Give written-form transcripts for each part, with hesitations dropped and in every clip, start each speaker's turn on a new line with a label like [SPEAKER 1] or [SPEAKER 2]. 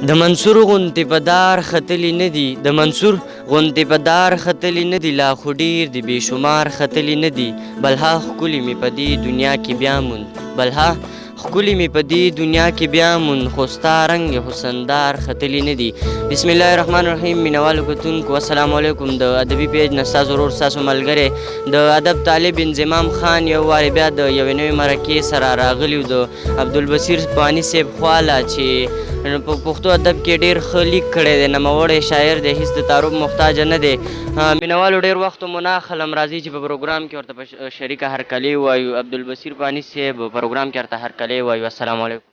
[SPEAKER 1] د منصور غوندې په دار ختلي نه دي د منصور غوندې په دار ختلي نه دي لا خو ډېر د بې شمار ختلي نه دي بلها ښکلي مې په دې دنیا کې بیا موند بلها ښکلي مې په دې دنیا کې بیا موند خو ستا رنګ حسندار ختلي نه دي. بسم الله الرحمن الرحیم. مینوالو کتونکو السلام علیکم. د ادبي پیج نه ستاسو ورور ستاسو ملګری د ادب طالب انضمام خان یو وارې بیا د یوې نوې مرکې سره راغلي د عبدالبصیر پانی صاحب خواله چې په پښتو ادب کې ډېر ښه لیک کړی دی. نوموړی شاعر دی، هېڅ د تعارف محتاجه نه دی. مینوالو ډېر وخت مو نه اخلم، راځي چې په پروګرام کې ورته په شریکه هرکلی ووایو. عبدالبصیر پانی صاحب پروګرام کې ورته هرکلی ووایو. السلام علیکم.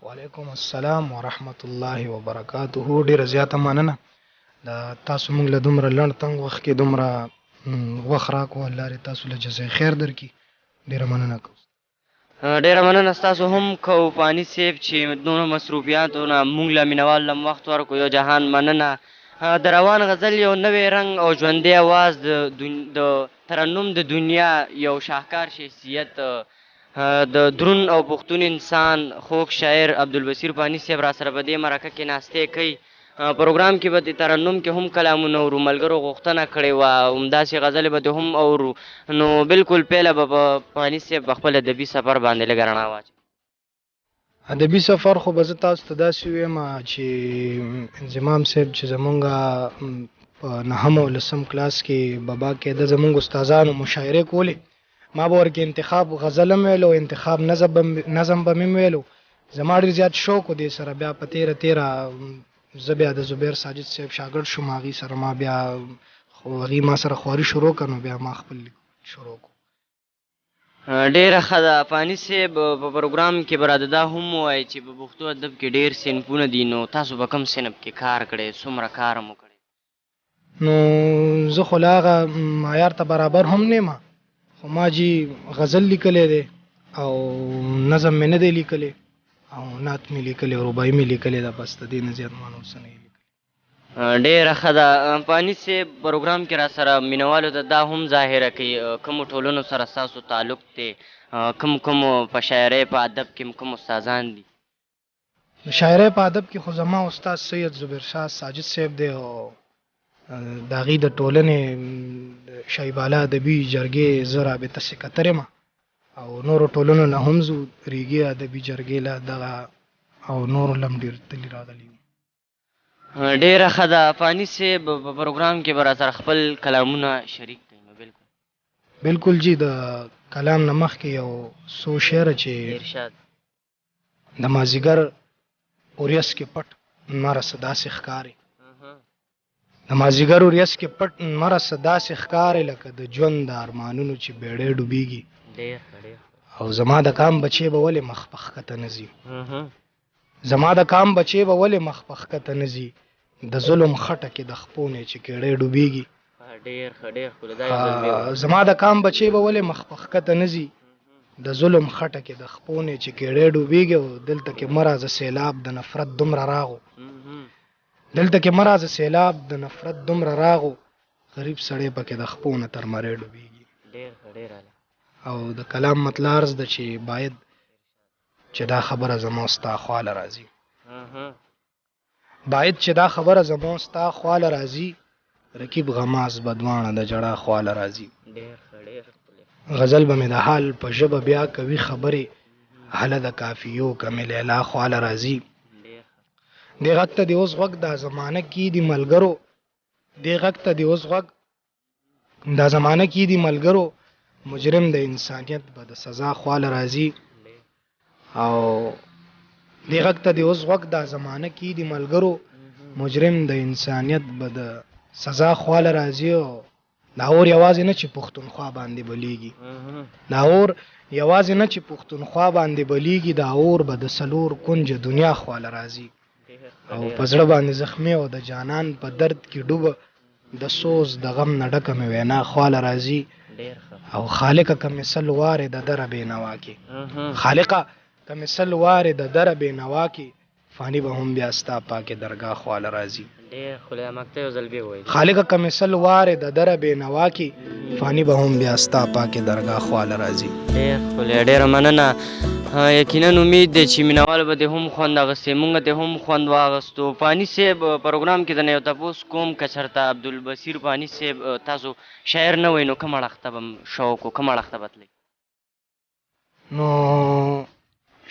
[SPEAKER 2] وعلیکم السلام ورحمت الله وبرکاته. ډېره زیاته مننه د تاسو موږ له دومره لنډ تنګ وخت کې دومره وخت راکړو. الله دې تاسو له جزای خیر درکړي. ډېره مننه کوم.
[SPEAKER 1] ډېره مننه ستاسو هم کوو پانی صاحب چې نورو مصروفیاتو نه موږ له مینوال لم وخت ورکړو. یو جهان مننه. د روان غزل یو نوی رنګ او ژوندی اواز د ترنم د دنیا یو شاهکار شخصیت د درون او پښتون انسان خوږ شاعر عبدالبصیر پانی صاحب را سره په دې مرکه کې ناستې کوي. پروګرام کې به د ترنم کې هم کلامونه اورو. ملګرو غوښتنه کړې وه همداسې غزلې به د هم اورو. نو بلکل پیله به په پانی صاحب په خپل ادبي سفر باندې لږه رڼا واچوي.
[SPEAKER 2] ادبي سفر خو به زه تاسو ته داسې ویم چې انضمام صاحب چې زمونږ په نهم او لسم کلاس کې بابا کې د زمونږ استادانو مشاعرې کولې. ما به ورکې انتخاب غزل هم ویلو، انتخاب نظم به مې ویلو. زما ډېر زیات شوق و دې سره. بیا په تیره زه بیا د زبیر ساجد صاحب شاګرد شوم. هغې سره ما بیا هغې ما سره خواري شروع کړه. نو بیا ما خپل شروع کړو.
[SPEAKER 1] ډېره ښه ده. پانی صاحب په پروګرام کې به راته دا هم ووایي چې په پښتو ادب کې ډېر صنفونه دي. نو تاسو په کوم صنف کې کار کړی؟ څومره کار مو کړی؟
[SPEAKER 2] نو زه خو له هغه معیار ته برابر هم نه یم. خو ما جی غزل لیکلی دی او نظم مې نه دی لیکلی او نعت مې لیکلی او رباعي مې لیکلی ده. بس د دې نه زیات ما نور څه نه یې لیکلی.
[SPEAKER 1] ډېره ښه ده. پانی صاحب پروګرام کې را سره مینوالو ته دا هم ظاهره کوي کومو ټولنو سره ستاسو تعلق دی، کومو په شاعرۍ په ادب کې کوم استادان دي؟
[SPEAKER 2] د شاعرۍ په ادب کې خو زما استاد سید زبیر شاه ساجد صاحب دی او د هغې د ټولنې شایباله ادبي جرګې زه رابطه سکتر یم او نورو ټولنو نه هم زو ریګي ادبي جرګې له دغه او نورو لم ډېر تلي راغلي.
[SPEAKER 1] ډېره ښه ده. پانی صاحب په پروګرام کې به را سره خپل کلامونه شریک کوي. نو
[SPEAKER 2] بلکل جی د کلام نه مخکې یو څو شعره چې
[SPEAKER 1] ارشاد
[SPEAKER 2] د مازدیګر اوریس کې پټ لمره څه داسې ښکاري. د مازدیګر اوریس کې پټ لمره څه داسې ښکاري لکه د ژوند د ارمانونو چې بیړۍ ډوبېږي. او زما د کام بچې به ولې مخ په ښکته نه ځي. زما د کام بچې به ولې مخ په ښکته نه ځي. د ظلم خټه کې د خپونې چې کېړۍ ډوبېږي. زما د کام بچې به ولې مخ په ښکته نه ځي. د ظلم خټه کې د خپونې چې کېړۍ ډوبېږي. او دلته کې مرازه سیلاب د نفرت دومره راغو. دلته کې مرازه سیلاب د نفرت دومره راغو. غریب سړی پکې د خپونه تر مرۍ ډوبېږي. او د کلام مطلع عرض ده چې باید چې دا خبره زما ستا خواله راځي. باید چې دا خبره زما ستا خواله راځي. رکیب غماز بدوانه د جړه خواله راځي. غزل به مې د حال په ژبه بیا کوي خبرې. هله د کافیو کمې لیلا خواله راځي. دې غږ ته دې اوس غوږ دا زمانه کې دي ملګرو. دې غږ ته دې اوس غوږ دا زمانه کې دي ملګرو. مجرم د انسانیت به د سزا خواله راځي. او دې غږ ته دې اوس غوږ دا زمانه کې دي ملګرو. مجرم د انسانیت به د سزا خواله راځي. او لاهور یوازې نه چې پښتونخوا باندې بلیږي. لاهور یوازې نه چې پښتونخوا باندې بلیږي. دا اور به د څلور کنج دنیا خواله راځي. او په زړه باندې زخمي او د جانان په درد کې ډوبه. د سوز د غم نه ډکه مې وینا خواله راځي. او خالقه که مثل وارې د دره بې نوا کې. خالقه که مثل وارې د دره بې نوا کې. فانی به هم بیا ستا پاک درگاه خواله راځي.
[SPEAKER 1] ډېر خدای مکته یو ځل بیا ووایي.
[SPEAKER 2] خالقه که مثل واره د دره بېنوا کې فانی به هم بیا ستا پاک درگاه خواله راځي.
[SPEAKER 1] ډېر ښکلی ډېره مننه. یقینا امید دی چې مینوال به دې هم خوند اخیستی، مونږ دې هم خوند واخیستو. فاني صاحب پروګرام کې د نه یو تپوس کوم که چېرته عبدالبصیر فاني صاحب تاسو شاعر نه وئ نو کوم اړخ ته به شوق و کوم اړخ ته به تلئ؟
[SPEAKER 2] نو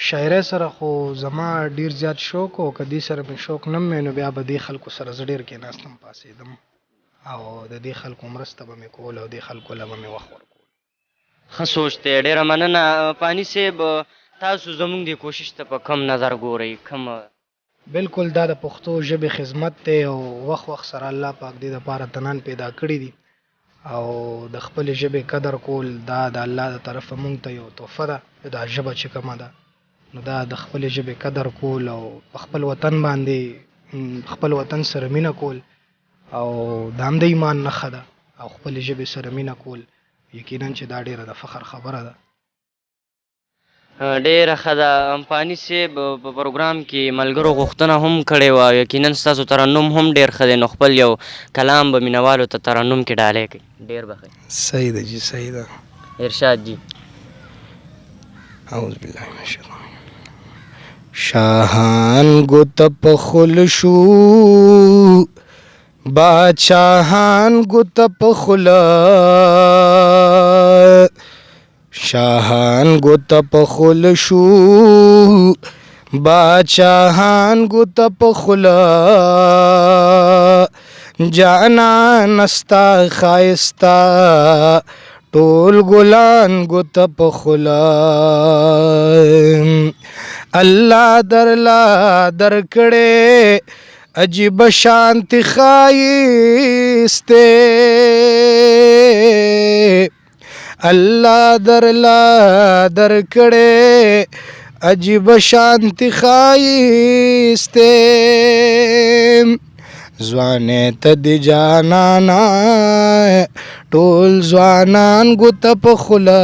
[SPEAKER 2] شاعرۍ سره خو زما ډیر زیات شوق او که دې سره مې شوق نه مې نو بیا به دې خلکو سره زه ډېر کېناستم پاڅېدم او د دې خلکو مرسته به مې کول او دې خلکو له به مې وخت ورکول.
[SPEAKER 1] ښه سوچ دی، ډېره مننه. فاني صاحب تاسو زموږ دې کوشش ته په کم نظر ګورئ؟ کم
[SPEAKER 2] بالکل دا د پښتو ژبې خدمت دی او وخت وخت سره الله پاک دې دپاره تنان پیدا کړي دي او د خپلې ژبې قدر کول دا د الله د طرفه مونږ ته یو تحفه ده. دا ژبه چې کومه ده نو دا د خپلې ژبې قدر کول او په خپل وطن باندې خپل وطن سره مینه کول او دا هم د ایمان نښه ده او خپلې ژبې سره مینه کول یقینا چې دا ډېره د فخر خبره ده.
[SPEAKER 1] ډېره ښه ده. فاني صاحب په پروګرام کې ملګرو غوښتنه هم کړې وه، یقینا ستاسو ترنم هم ډېر ښه دی، نو خپل یو کلام به مینوالو ته ترنم کې ډالۍ کړئ. ډېر به ښه.
[SPEAKER 2] صحیح ده جی، صحیح ده.
[SPEAKER 1] ارشاد جی.
[SPEAKER 2] اعوذ بالله من الشیطان. شاهان گوت پخل شو بادشاهان گوت پخلا، شاهان گوت پخل شو بادشاهان گوت پخلا، جانا نستا خایستا ټول ګلان گوت پخلا، الله درلا درکڑے عجیب شانتی خایستے، اللہ درلا درکڑے عجیب شانتی خایستے، زوانے تدی جانانا ټول ځوانان ګوته پخلا،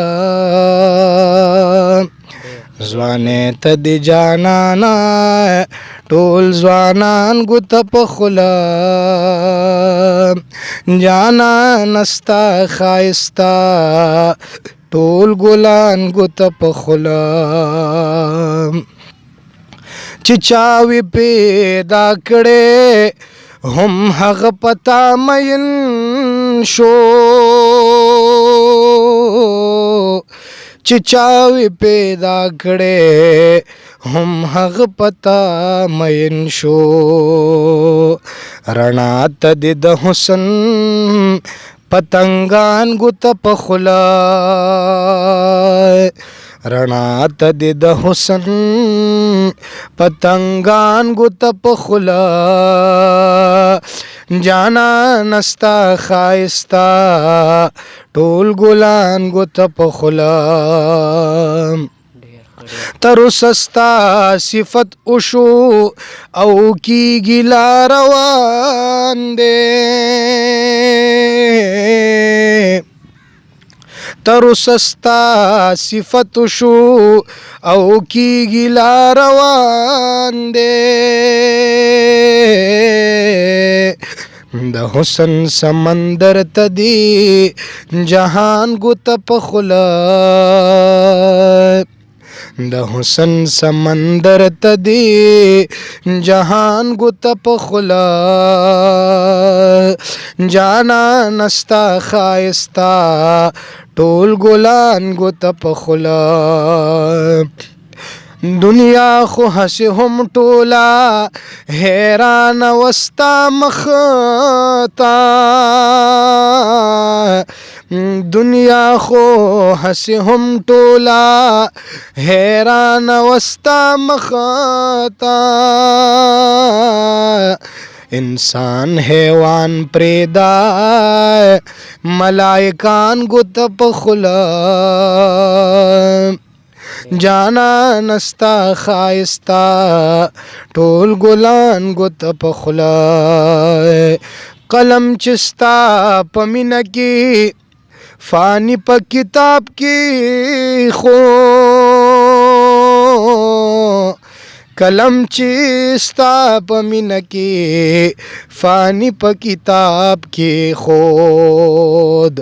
[SPEAKER 2] زوانه ته د جانانا ټول ځوانان ګوته پخلا، جانا نستا خایستا ټول ګلان ګوته پخلا، چې چاوي پیدا کړې هم هغه پتا مین شو، چې چاوي پیدا کړې هم هغه پتا مین شو، رڼا ته د حسن پتنګان ګوته پخلا، رڼا ته د حسن پتنګان ګوته پخلا، جانا نستا خایستا ټول ګلان ګوته پخلا، تر سستا صفت اوشو او کیږي لا روان دی، تر سستا صفت شو او کیږي لا روان دی، د حسن سمندر تدی جهان ګوته پخلا، د حسن سمندر تدی جهان ګوته پخلا، جانا نستا خایستا ټول ګلان ګوته پخلا، دنیا خو هسې هم ټوله حیران وستا مختا، دنیا خو هسې هم ټوله حیران وستا مختا، انسان حیوان پریدا ملائکان ګوته پخلا، جانا نستا خایستا ټول ګلان ګوته پخلا، قلم چستا په مینه کې فانی په کتاب کې خو کلم چې ستا په مینه کې فانی په کتاب کې خود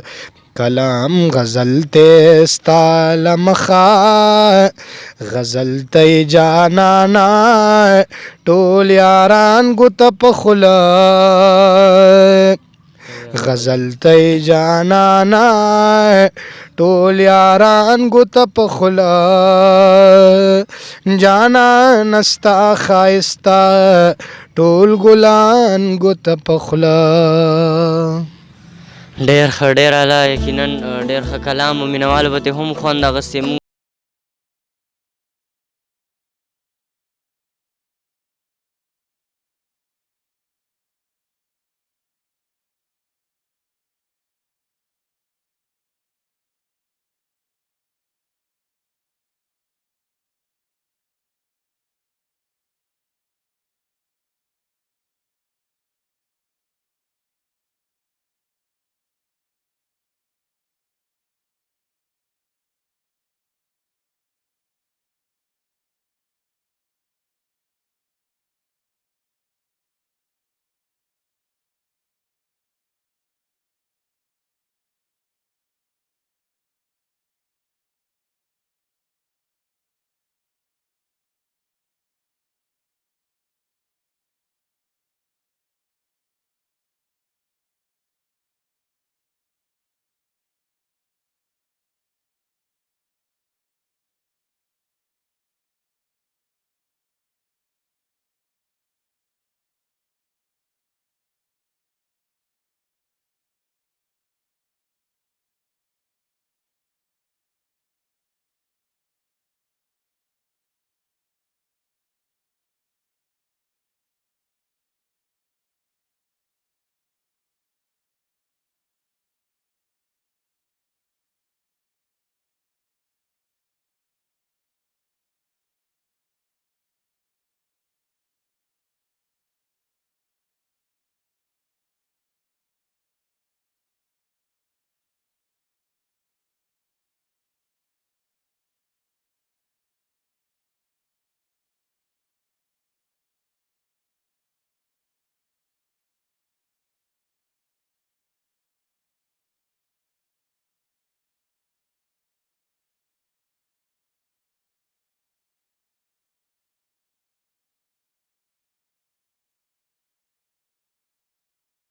[SPEAKER 2] کلام غزل ته ستا لمخا غزل ته جانانا ټول یاران ګوت په خوله غزل ته جانانا ټول یاران ګوت په خوله جانان ستا ښایسته ټول ګلان ګوت په خوله.
[SPEAKER 1] ډېر ښه ډېر اعلی یقینا ډېر ښه کلام او مینهوالو به ترې هم خوند اخیستی.